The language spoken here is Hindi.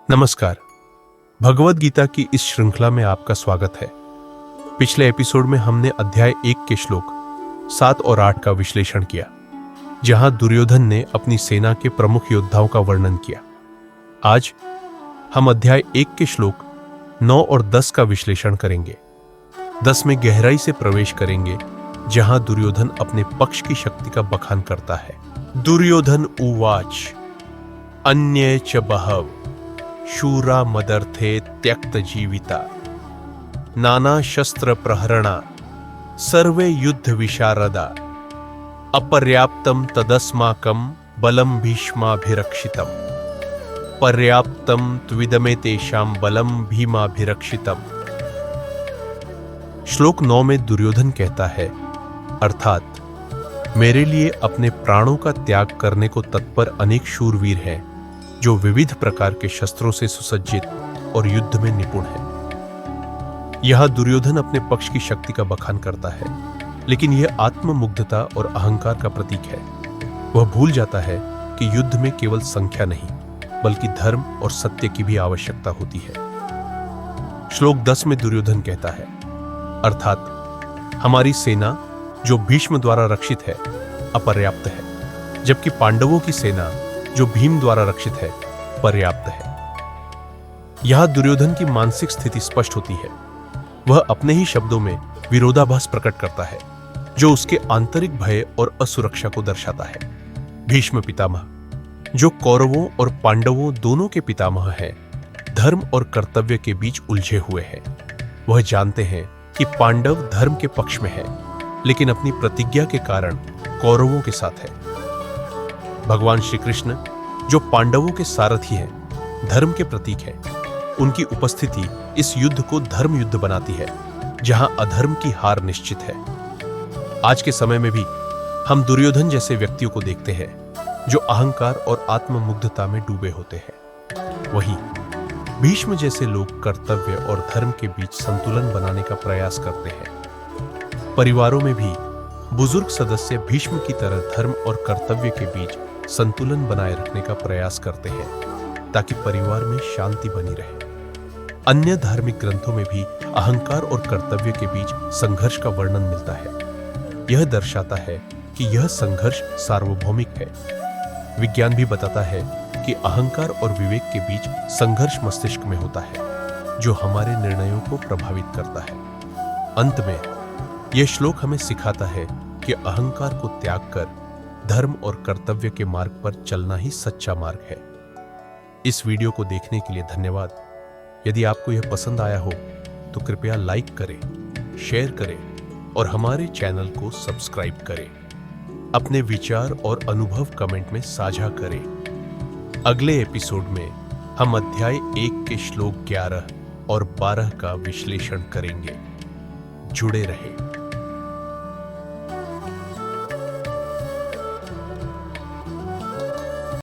नमस्कार। भगवद गीता की इस श्रृंखला में आपका स्वागत है। पिछले एपिसोड में हमने अध्याय 1 के श्लोक 7 और 8 का विश्लेषण किया, जहां दुर्योधन ने अपनी सेना के प्रमुख योद्धाओं का वर्णन किया। आज हम अध्याय 1 के श्लोक 9 और 10 का विश्लेषण करेंगे। 10 में गहराई से प्रवेश करेंगे, जहां दुर्योधन अपने पक्ष की शक्ति का बखान करता है। दुर्योधन उवाच अन्ये च बहव शूरा मदर्थे त्यक्त जीविता नाना शस्त्र प्रहरणा सर्वे युद्ध विशारदा अपर्याप्तम तदस्माकं बलम भीष्माभिरक्षितम पर्याप्तम त्विदमे तेषां बलम भीमाभिरक्षितम। श्लोक 9 में दुर्योधन कहता है, अर्थात मेरे लिए अपने प्राणों का त्याग करने को तत्पर अनेक शूरवीर हैं, जो विविध प्रकार के शस्त्रों से सुसज्जित और युद्ध में निपुण है। यहां दुर्योधन अपने पक्ष की शक्ति का बखान करता है, लेकिन यह आत्ममुग्धता और अहंकार का प्रतीक है। वह भूल जाता है कि युद्ध में केवल संख्या नहीं, बल्कि धर्म और सत्य की भी आवश्यकता होती है। श्लोक 10 में दुर्योधन कहता है, अर्थात हमारी सेना जो भीष्म द्वारा रक्षित है अपर्याप्त है, जबकि पांडवों की सेना जो भीम द्वारा रक्षित है पर्याप्त है। यहां दुर्योधन की मानसिक स्थिति स्पष्ट होती है। वह अपने ही शब्दों में विरोधाभास प्रकट करता है, जो उसके आंतरिक भय और असुरक्षा को दर्शाता है। भीष्म पितामह, जो कौरवों और पांडवों दोनों के पितामह हैं, धर्म और कर्तव्य के बीच उलझे हुए हैं। वह जानते हैं कि पांडव धर्म के पक्ष में है, लेकिन अपनी प्रतिज्ञा के कारण कौरवों के साथ है। भगवान श्री कृष्ण, जो पांडवों के सारथी हैं, धर्म के प्रतीक हैं, उनकी उपस्थिति इस युद्ध को धर्म युद्ध बनाती है, जहां अधर्म की हार निश्चित है। आज के समय में भी हम दुर्योधन जैसे व्यक्तियों को देखते हैं, जो अहंकार और आत्ममुग्धता में डूबे होते हैं। वहीं भीष्म जैसे लोग कर्तव्य और धर्म के बीच संतुलन बनाने का प्रयास करते हैं। परिवारों में भी बुजुर्ग सदस्य भीष्म की तरह धर्म और कर्तव्य के बीच संतुलन बनाए रखने का प्रयास करते हैं, ताकि परिवार में शांति बनी रहे। अन्य धार्मिक ग्रंथों में भी अहंकार और कर्तव्य के बीच संघर्ष का वर्णन मिलता है। यह दर्शाता है कि यह संघर्ष सार्वभौमिक है। विज्ञान भी बताता है कि अहंकार और विवेक के बीच संघर्ष मस्तिष्क में होता है, जो हमारे निर्णयों को प्रभावित करता है। अंत में यह श्लोक हमें सिखाता है कि अहंकार को त्याग कर धर्म और कर्तव्य के मार्ग पर चलना ही सच्चा मार्ग है। इस वीडियो को देखने के लिए धन्यवाद। यदि आपको यह पसंद आया हो तो कृपया लाइक करें, शेयर करें और हमारे चैनल को सब्सक्राइब करें। अपने विचार और अनुभव कमेंट में साझा करें। अगले एपिसोड में हम अध्याय 1 के श्लोक 11 और 12 का विश्लेषण करेंगे। जुड़े रहें।